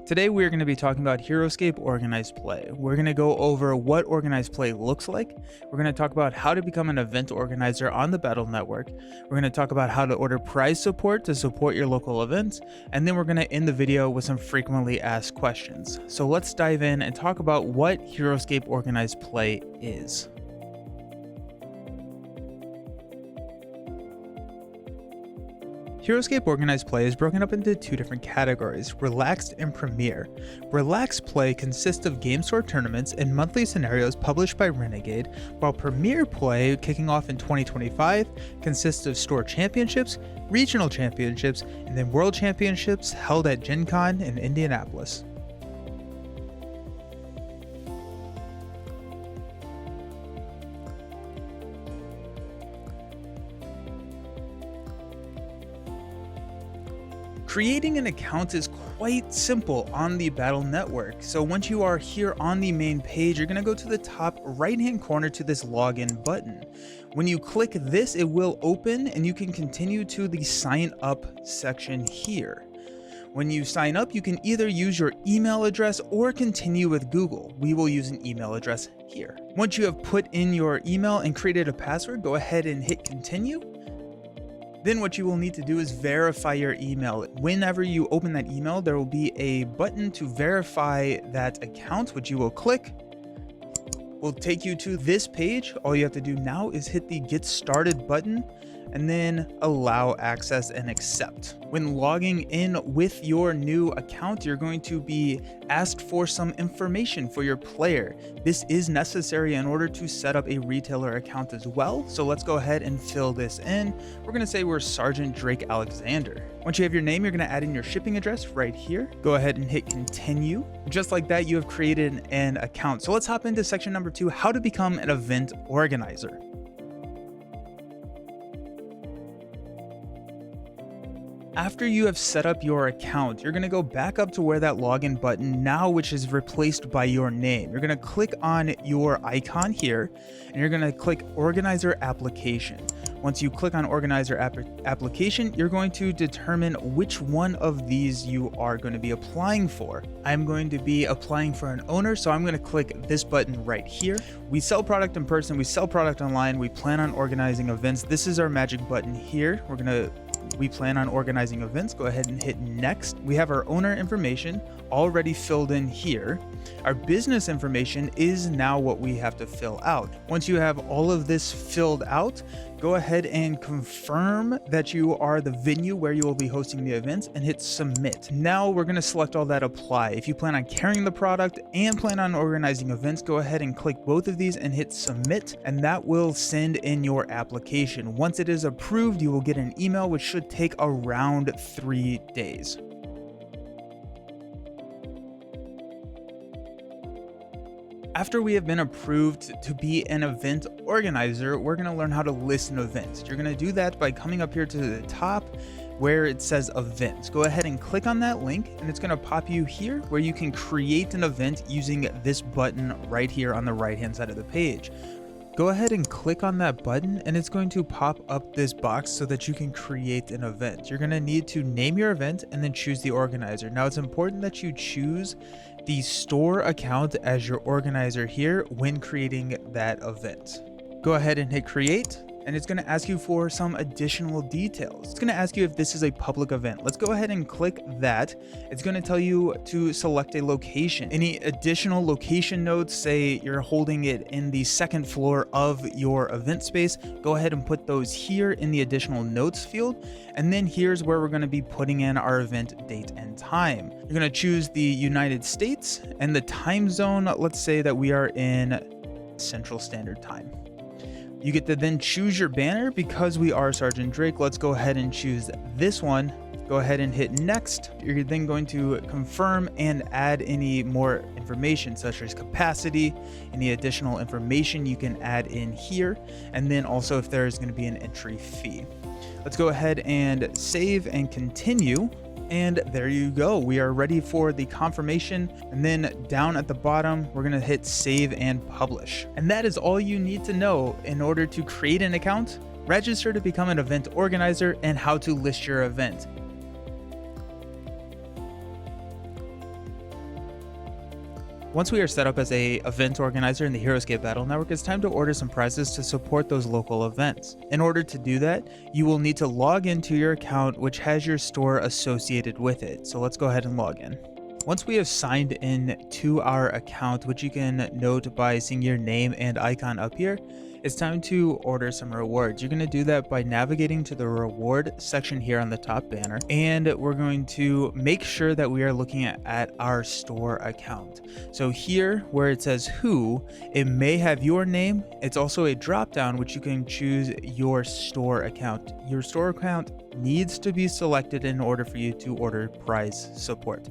Today we're going to be talking about Heroscape Organized Play. We're going to go over what Organized Play looks like. We're going to talk about how to become an event organizer on the Battle Network. We're going to talk about how to order prize support to support your local events. And then we're going to end the video with some frequently asked questions. So let's dive in and talk about what Heroscape Organized Play is. Heroscape Organized Play is broken up into two different categories, Relaxed and Premier. Relaxed Play consists of game store tournaments and monthly scenarios published by Renegade, while Premier Play, kicking off in 2025, consists of store championships, regional championships, and then world championships held at Gen Con in Indianapolis. Creating an account is quite simple on the Battle Network. So once you are here on the main page, you're going to go to the top right hand corner to this login button. When you click this, it will open and you can continue to the sign up section here. When you sign up, you can either use your email address or continue with Google. We will use an email address here. Once you have put in your email and created a password, go ahead and hit continue. Then what you will need to do is verify your email. Whenever you open that email, there will be a button to verify that account, which you will click. Will take you to this page. All you have to do now is hit the Get Started button and then allow access and accept. When logging in with your new account, you're going to be asked for some information for your player. This is necessary in order to set up a retailer account as well. So let's go ahead and fill this in. We're gonna say we're Sergeant Drake Alexander. Once you have your name, you're gonna add in your shipping address right here. Go ahead and hit continue. Just like that, you have created an account. So let's hop into section number 2, how to become an event organizer. After you have set up your account, you're going to go back up to where that login button now, which is replaced by your name. You're going to click on your icon here and you're going to click Organizer Application. Once you click on Organizer Application, you're going to determine which one of these you are going to be applying for. I'm going to be applying for an owner, so I'm going to click this button right here. We sell product in person, we sell product online, we plan on organizing events. This is our magic button here. We plan on organizing events. Go ahead and hit next. We have our owner information already filled in here. Our business information is now what we have to fill out. Once you have all of this filled out, go ahead and confirm that you are the venue where you will be hosting the events and hit submit. Now we're going to select all that apply. If you plan on carrying the product and plan on organizing events, go ahead and click both of these and hit submit, and that will send in your application. Once it is approved, you will get an email, which should take around 3 days. After we have been approved to be an event organizer, we're going to learn how to list an event. You're going to do that by coming up here to the top where it says events. Go ahead and click on that link and it's going to pop you here where you can create an event using this button right here on the right hand side of the page. Go ahead and click on that button and it's going to pop up this box so that you can create an event. You're going to need to name your event and then choose the organizer. Now it's important that you choose the store account as your organizer here when creating that event. Go ahead and hit create. And it's going to ask you for some additional details. It's going to ask you if this is a public event. Let's go ahead and click that. It's going to tell you to select a location. Any additional location notes, say you're holding it in the second floor of your event space, go ahead and put those here in the additional notes field. And then here's where we're going to be putting in our event date and time. You're going to choose the United States and the time zone. Let's say that we are in Central Standard Time. You get to then choose your banner. Because we are Sergeant Drake, let's go ahead and choose this one. Go ahead and hit next. You're then going to confirm and add any more information such as capacity, any additional information you can add in here, and then also if there's going to be an entry fee. Let's go ahead and save and continue. And there you go. We are ready for the confirmation. And then down at the bottom, we're going to hit save and publish. And that is all you need to know in order to create an account, register to become an event organizer, and how to list your event. Once we are set up as a event organizer in the Heroscape Battle Network, it's time to order some prizes to support those local events. In order to do that, you will need to log into your account, which has your store associated with it. So let's go ahead and log in. Once we have signed in to our account, which you can note by seeing your name and icon up here, it's time to order some rewards. You're going to do that by navigating to the reward section here on the top banner, and we're going to make sure that we are looking at our store account. So here where it says who, it may have your name. It's also a drop down which you can choose your store account. Your store account needs to be selected in order for you to order prize support.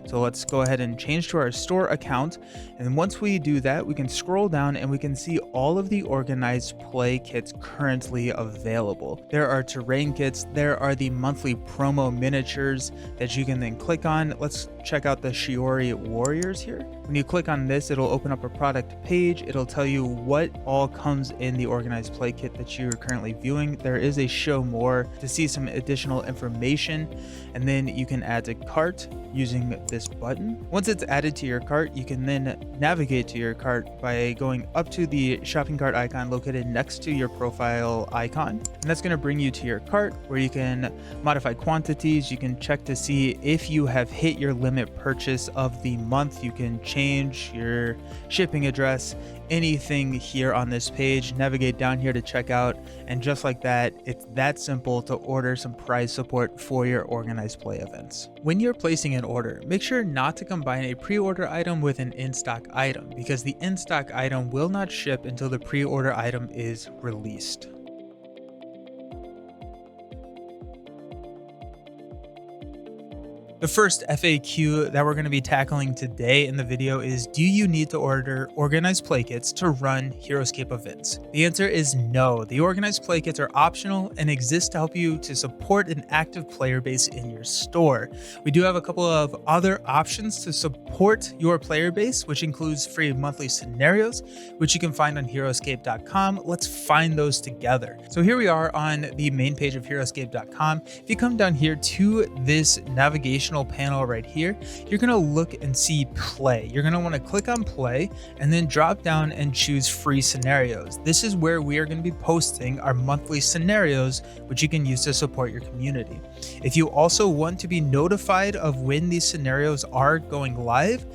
So let's go ahead and change to our store account, and once we do that, we can scroll down and we can see all of the organized play kits currently available. There are terrain kits, there are the monthly promo miniatures that you can then click on. Let's check out the Shiori Warriors here. When you click on this, it'll open up a product page. It'll tell you what all comes in the organized play kit that you're currently viewing. There is a show more to see some additional information, and then you can add to cart using this button. Once it's added to your cart, you can then navigate to your cart by going up to the shopping cart icon located next to your profile icon, and that's going to bring you to your cart where you can modify quantities. You can check to see if you have hit your limit purchase of the month. You can change your shipping address, anything here on this page. Navigate down here to check out, and just like that, it's that simple to order some prize support for your organized play events. When you're placing an order, make sure not to combine a pre-order item with an in-stock item, because the in-stock item will not ship until the pre-order item is released. The first FAQ that we're going to be tackling today in the video is, do you need to order organized play kits to run Heroscape events? The answer is no. The organized play kits are optional and exist to help you to support an active player base in your store. We do have a couple of other options to support your player base, which includes free monthly scenarios, which you can find on Heroscape.com. Let's find those together. So here we are on the main page of Heroscape.com. If you come down here to this navigation panel right here, you're going to look and see play. You're going to want to click on play and then drop down and choose free scenarios. This is where we are going to be posting our monthly scenarios, which you can use to support your community. If you also want to be notified of when these scenarios are going live,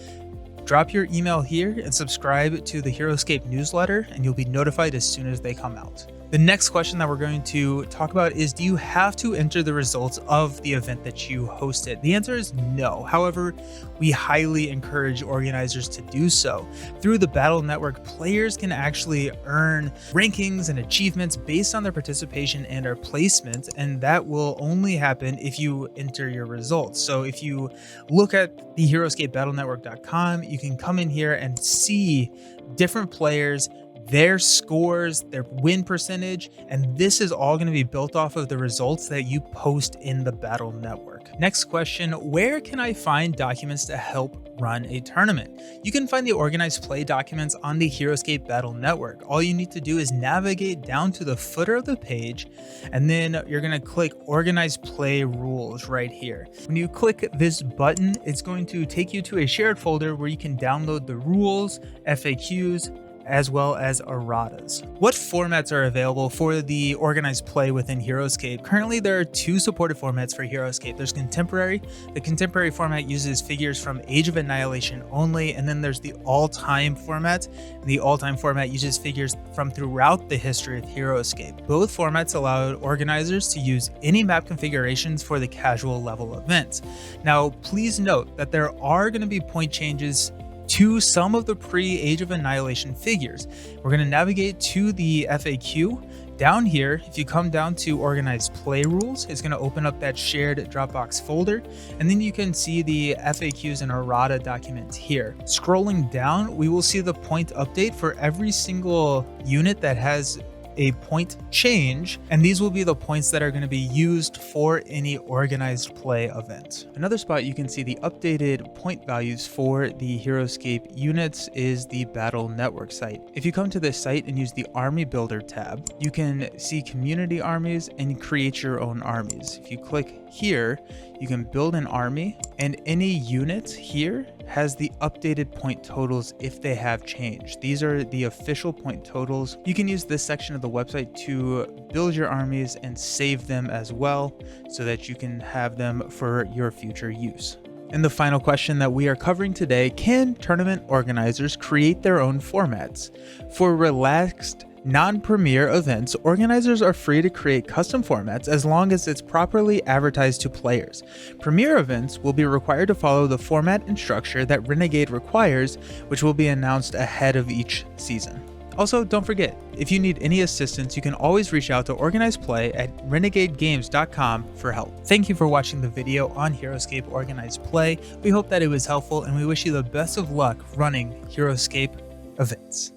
drop your email here and subscribe to the Heroscape newsletter, and you'll be notified as soon as they come out. The next question that we're going to talk about is, do you have to enter the results of the event that you hosted? The answer is no. However, we highly encourage organizers to do so. Through the Battle Network, players can actually earn rankings and achievements based on their participation and their placement, and that will only happen if you enter your results. So if you look at the HeroscapeBattleNetwork.com, you can come in here and see different players, their scores, their win percentage, and this is all going to be built off of the results that you post in the Battle Network. Next question, where can I find documents to help run a tournament? You can find the organized play documents on the Heroscape Battle Network. All you need to do is navigate down to the footer of the page, and then you're going to click organized play rules right here. When you click this button, it's going to take you to a shared folder where you can download the rules, FAQs, as well as erratas. What formats are available for the organized play within Heroscape? Currently, there are two supported formats for Heroscape. There's Contemporary. The Contemporary format uses figures from Age of Annihilation only, and then there's the All-Time format. The All-Time format uses figures from throughout the history of Heroscape. Both formats allow organizers to use any map configurations for the casual level events. Now, please note that there are going to be point changes to some of the pre-Age of Annihilation figures. We're going to navigate to the FAQ. Down here, if you come down to organized play rules, it's going to open up that shared Dropbox folder, and then you can see the FAQs and errata documents here. Scrolling down, we will see the point update for every single unit that has a point change, and these will be the points that are going to be used for any organized play event. Another spot you can see the updated point values for the Heroscape units is the Battle Network site. If you come to this site and use the Army Builder tab, you can see community armies and create your own armies. If you click here you can build an army, and any unit here has the updated point totals if they have changed. These are the official point totals. You can use this section of the website to build your armies and save them as well so that you can have them for your future use. And the final question that we are covering today: can tournament organizers create their own formats? For relaxed, non-premier events, organizers are free to create custom formats as long as it's properly advertised to players. Premier events will be required to follow the format and structure that Renegade requires, which will be announced ahead of each season. Also, don't forget, if you need any assistance, you can always reach out to Organize Play at renegadegames.com for help. Thank you for watching the video on Heroscape Organize Play. We hope that it was helpful, and we wish you the best of luck running Heroscape events.